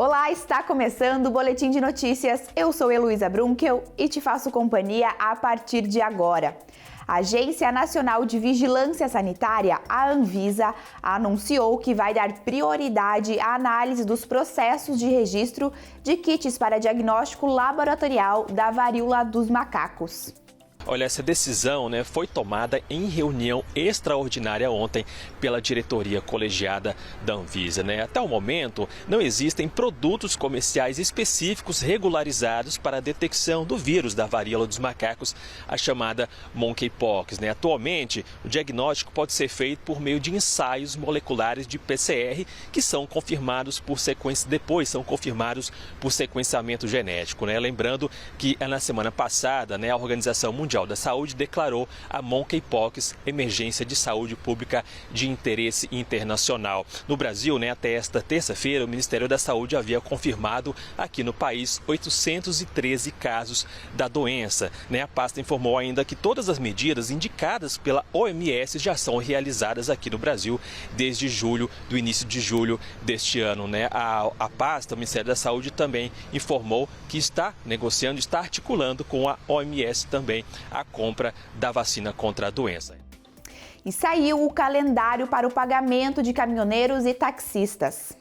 Olá, está começando o Boletim de Notícias. Eu sou Heloísa Brunkel e te faço companhia a partir de agora. A Agência Nacional de Vigilância Sanitária, a Anvisa, anunciou que vai dar prioridade à análise dos processos de registro de kits para diagnóstico laboratorial da varíola dos macacos. Olha, essa decisão foi tomada em reunião extraordinária ontem pela diretoria colegiada da Anvisa. Até o momento, não existem produtos comerciais específicos regularizados para a detecção do vírus da varíola dos macacos, a chamada monkeypox. Atualmente, o diagnóstico pode ser feito por meio de ensaios moleculares de PCR, que são confirmados por sequenciamento genético. Lembrando que na semana passada, a Organização Mundial da Saúde declarou a monkeypox emergência de saúde pública de interesse internacional. No Brasil, até esta terça-feira, o Ministério da Saúde havia confirmado aqui no país 813 casos da doença. A pasta informou ainda que todas as medidas indicadas pela OMS já são realizadas aqui no Brasil desde do início de julho deste ano. A pasta, o Ministério da Saúde, também informou que está negociando, está articulando com a OMS também a compra da vacina contra a doença. E saiu o calendário para o pagamento de caminhoneiros e taxistas.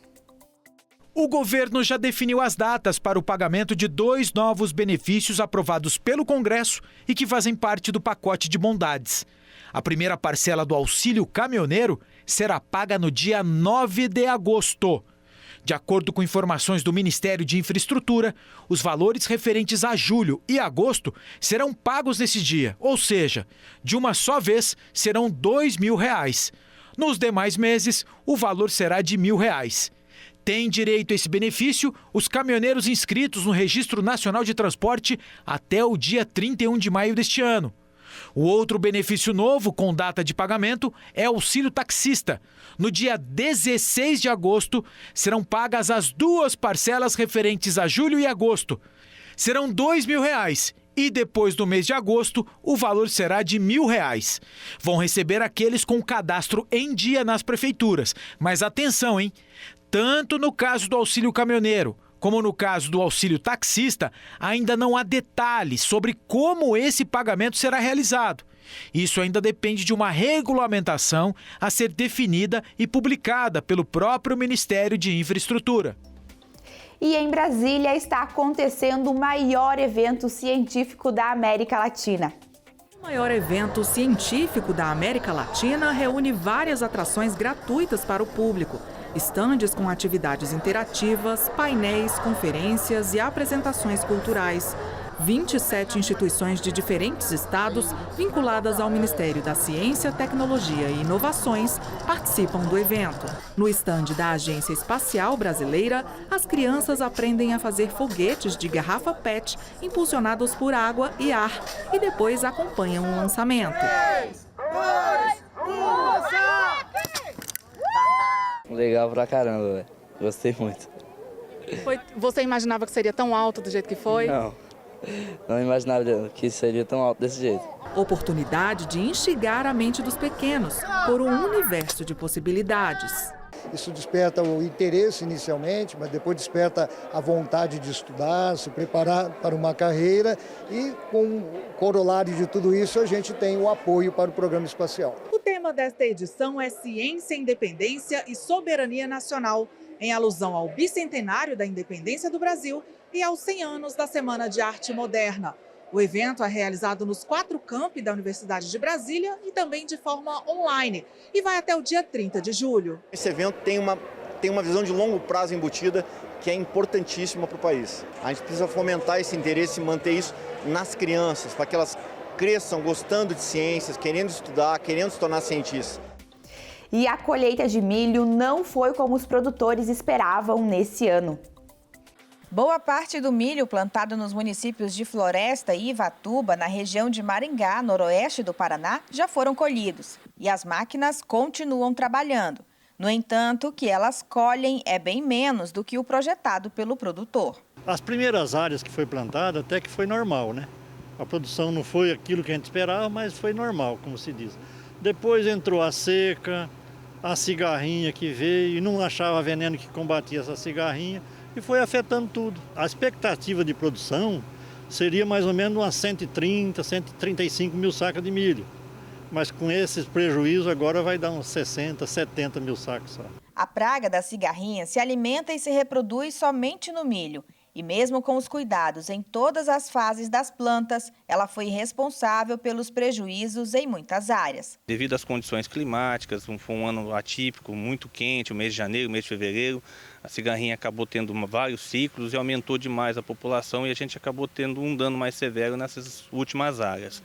O governo já definiu as datas para o pagamento de 2 novos benefícios aprovados pelo Congresso e que fazem parte do pacote de bondades. A primeira parcela do auxílio caminhoneiro será paga no dia 9 de agosto. De acordo com informações do Ministério de Infraestrutura, os valores referentes a julho e agosto serão pagos nesse dia, ou seja, de uma só vez serão R$2.000. Nos demais meses, o valor será de R$1.000. Têm direito a esse benefício os caminhoneiros inscritos no Registro Nacional de Transporte até o dia 31 de maio deste ano. O outro benefício novo com data de pagamento é o auxílio taxista. No dia 16 de agosto, serão pagas as 2 parcelas referentes a julho e agosto. Serão R$2.000 e depois do mês de agosto, o valor será de R$1.000. Vão receber aqueles com cadastro em dia nas prefeituras. Mas atenção, hein? Tanto no caso do auxílio caminhoneiro, como no caso do auxílio taxista, ainda não há detalhes sobre como esse pagamento será realizado. Isso ainda depende de uma regulamentação a ser definida e publicada pelo próprio Ministério de Infraestrutura. E em Brasília está acontecendo o maior evento científico da América Latina. O maior evento científico da América Latina reúne várias atrações gratuitas para o público. Estandes com atividades interativas, painéis, conferências e apresentações culturais. 27 instituições de diferentes estados, vinculadas ao Ministério da Ciência, Tecnologia e Inovações, participam do evento. No estande da Agência Espacial Brasileira, as crianças aprendem a fazer foguetes de garrafa PET, impulsionados por água e ar, e depois acompanham o lançamento. 3, 2, 1, Legal pra caramba, velho. Gostei muito. Você imaginava que seria tão alto do jeito que foi? Não imaginava que seria tão alto desse jeito. Oportunidade de instigar a mente dos pequenos por um universo de possibilidades. Isso desperta o interesse inicialmente, mas depois desperta a vontade de estudar, se preparar para uma carreira e, com o corolário de tudo isso, a gente tem o apoio para o programa espacial. O tema desta edição é Ciência, Independência e Soberania Nacional, em alusão ao bicentenário da independência do Brasil e aos 100 anos da Semana de Arte Moderna. O evento é realizado nos 4 campi da Universidade de Brasília e também de forma online e vai até o dia 30 de julho. Esse evento tem uma visão de longo prazo embutida que é importantíssima para o país. A gente precisa fomentar esse interesse e manter isso nas crianças, para que elas cresçam gostando de ciências, querendo estudar, querendo se tornar cientistas. E a colheita de milho não foi como os produtores esperavam nesse ano. Boa parte do milho plantado nos municípios de Floresta e Ivatuba, na região de Maringá, noroeste do Paraná, já foram colhidos. E as máquinas continuam trabalhando. No entanto, o que elas colhem é bem menos do que o projetado pelo produtor. As primeiras áreas que foi plantada até que foi normal, né? A produção não foi aquilo que a gente esperava, mas foi normal, como se diz. Depois entrou a seca, a cigarrinha que veio e não achava veneno que combatia essa cigarrinha. e foi afetando tudo. A expectativa de produção seria mais ou menos umas 130, 135 mil sacas de milho. Mas com esses prejuízos agora vai dar uns 60, 70 mil sacos só. A praga da cigarrinha se alimenta e se reproduz somente no milho. E mesmo com os cuidados em todas as fases das plantas, ela foi responsável pelos prejuízos em muitas áreas. Devido às condições climáticas, foi um ano atípico, muito quente, o mês de janeiro, o mês de fevereiro, a cigarrinha acabou tendo vários ciclos e aumentou demais a população e a gente acabou tendo um dano mais severo nessas últimas áreas.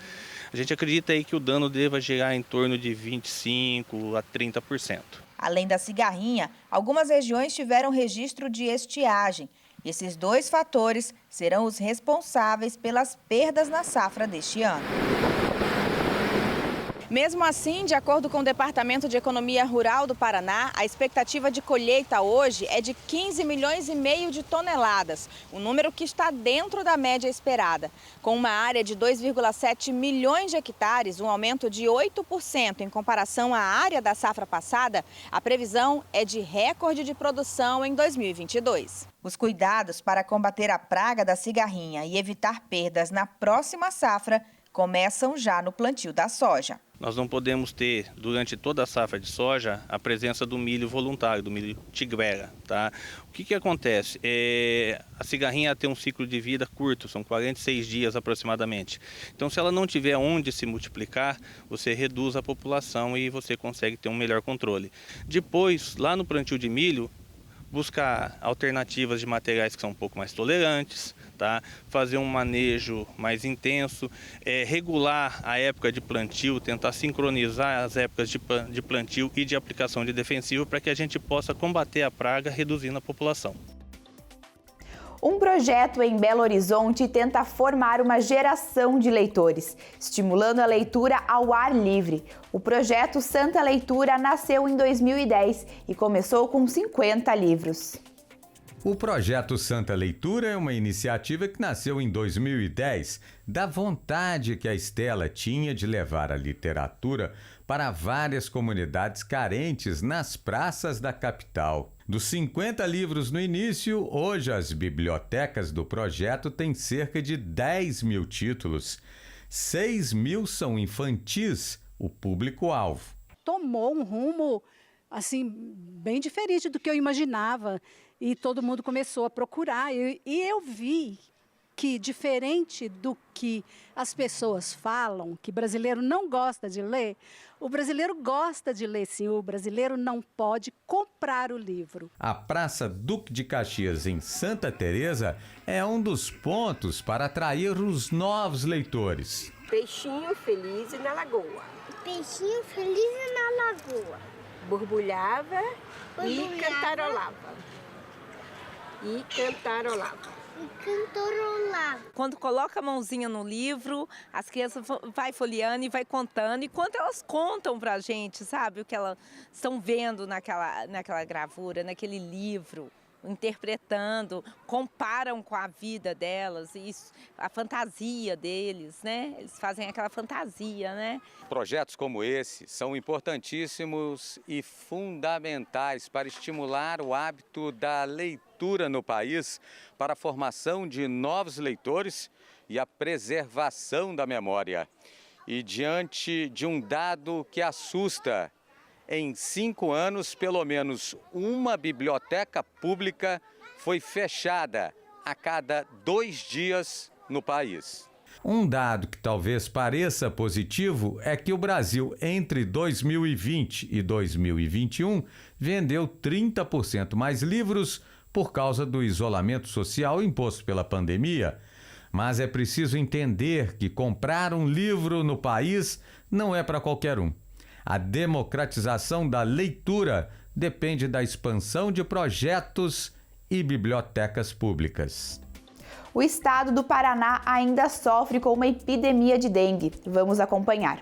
A gente acredita aí que o dano deva gerar em torno de 25% a 30%. Além da cigarrinha, algumas regiões tiveram registro de estiagem. Esses dois fatores serão os responsáveis pelas perdas na safra deste ano. Mesmo assim, de acordo com o Departamento de Economia Rural do Paraná, a expectativa de colheita hoje é de 15 milhões e meio de toneladas, um número que está dentro da média esperada. Com uma área de 2,7 milhões de hectares, um aumento de 8% em comparação à área da safra passada, a previsão é de recorde de produção em 2022. Os cuidados para combater a praga da cigarrinha e evitar perdas na próxima safra começam já no plantio da soja. Nós não podemos ter, durante toda a safra de soja, a presença do milho voluntário, do milho tigreira, tá? O que acontece? A cigarrinha tem um ciclo de vida curto, são 46 dias aproximadamente. Então, se ela não tiver onde se multiplicar, você reduz a população e você consegue ter um melhor controle. Depois, lá no plantio de milho, buscar alternativas de materiais que são um pouco mais tolerantes, tá? Fazer um manejo mais intenso, regular a época de plantio, tentar sincronizar as épocas de plantio e de aplicação de defensivo para que a gente possa combater a praga reduzindo a população. Um projeto em Belo Horizonte tenta formar uma geração de leitores, estimulando a leitura ao ar livre. O projeto Santa Leitura nasceu em 2010 e começou com 50 livros. O projeto Santa Leitura é uma iniciativa que nasceu em 2010, da vontade que a Estela tinha de levar a literatura para várias comunidades carentes nas praças da capital. Dos 50 livros no início, hoje as bibliotecas do projeto têm cerca de 10 mil títulos. 6 mil são infantis, o público-alvo. Tomou um rumo assim, bem diferente do que eu imaginava. E todo mundo começou a procurar. E eu vi que, diferente do que as pessoas falam, que brasileiro não gosta de ler, o brasileiro gosta de ler, sim. O brasileiro não pode comprar o livro. A Praça Duque de Caxias, em Santa Teresa, é um dos pontos para atrair os novos leitores. Peixinho feliz na lagoa. Peixinho feliz na lagoa. Borbulhava e cantarolava. E cantarolava. Quando coloca a mãozinha no livro, as crianças vai folheando e vai contando. E quando elas contam pra gente, sabe, o que elas estão vendo naquela gravura, naquele livro, interpretando, comparam com a vida delas, isso, a fantasia deles, né? Eles fazem aquela fantasia, né? Projetos como esse são importantíssimos e fundamentais para estimular o hábito da leitura no país, para a formação de novos leitores e a preservação da memória. E diante de um dado que assusta, em 5 anos, pelo menos uma biblioteca pública foi fechada a cada 2 dias no país. Um dado que talvez pareça positivo é que o Brasil, entre 2020 e 2021, vendeu 30% mais livros por causa do isolamento social imposto pela pandemia. Mas é preciso entender que comprar um livro no país não é para qualquer um. A democratização da leitura depende da expansão de projetos e bibliotecas públicas. O estado do Paraná ainda sofre com uma epidemia de dengue. Vamos acompanhar.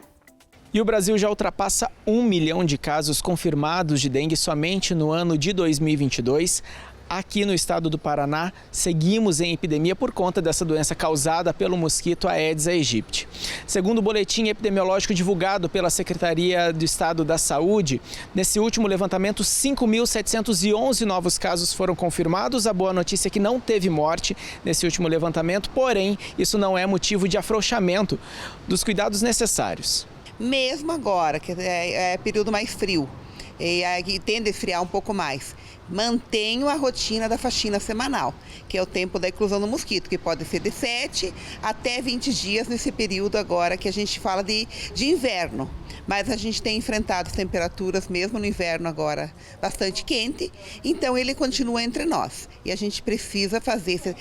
E o Brasil já ultrapassa 1 milhão de casos confirmados de dengue somente no ano de 2022. aqui no estado do Paraná, seguimos em epidemia por conta dessa doença causada pelo mosquito Aedes aegypti. Segundo o boletim epidemiológico divulgado pela Secretaria do Estado da Saúde, nesse último levantamento, 5.711 novos casos foram confirmados. A boa notícia é que não teve morte nesse último levantamento, porém, isso não é motivo de afrouxamento dos cuidados necessários. Mesmo agora, que é período mais frio, e tende a esfriar um pouco mais, mantenho a rotina da faxina semanal, que é o tempo da eclosão do mosquito, que pode ser de 7 até 20 dias nesse período agora que a gente fala de inverno. Mas a gente tem enfrentado temperaturas, mesmo no inverno agora, bastante quente, então ele continua entre nós. E a gente precisa fazer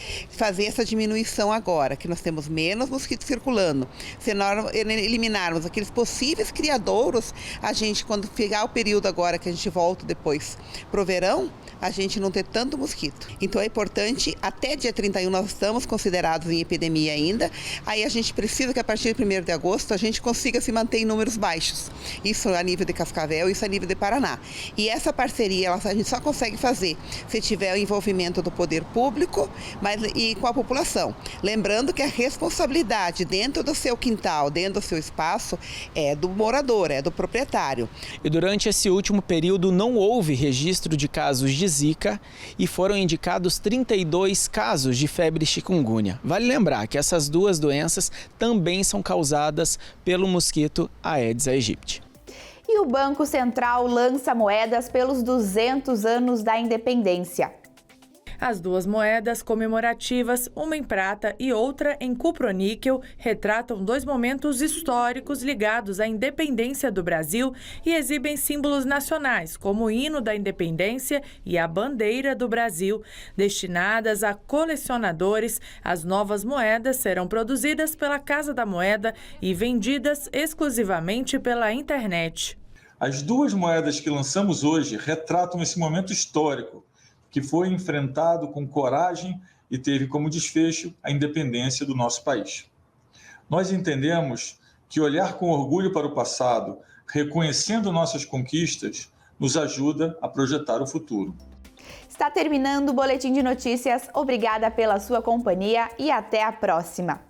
essa diminuição agora, que nós temos menos mosquitos circulando. Se nós eliminarmos aqueles possíveis criadouros, a gente, quando pegar o período agora que a gente volta depois para o verão, a gente não ter tanto mosquito. Então é importante, até dia 31 nós estamos considerados em epidemia ainda, aí a gente precisa que a partir de 1º de agosto a gente consiga se manter em números baixos. Isso a nível de Cascavel, isso a nível de Paraná. E essa parceria a gente só consegue fazer se tiver o envolvimento do poder público e com a população. Lembrando que a responsabilidade dentro do seu quintal, dentro do seu espaço, é do morador, é do proprietário. E durante esse último período não houve registro de casos de Zika e foram indicados 32 casos de febre chikungunya. Vale lembrar que essas duas doenças também são causadas pelo mosquito Aedes aegypti. E o Banco Central lança moedas pelos 200 anos da independência. As duas moedas comemorativas, uma em prata e outra em cuproníquel, retratam dois momentos históricos ligados à independência do Brasil e exibem símbolos nacionais, como o hino da independência e a bandeira do Brasil. Destinadas a colecionadores, as novas moedas serão produzidas pela Casa da Moeda e vendidas exclusivamente pela internet. As duas moedas que lançamos hoje retratam esse momento histórico, que foi enfrentado com coragem e teve como desfecho a independência do nosso país. Nós entendemos que olhar com orgulho para o passado, reconhecendo nossas conquistas, nos ajuda a projetar o futuro. Está terminando o Boletim de Notícias. Obrigada pela sua companhia e até a próxima.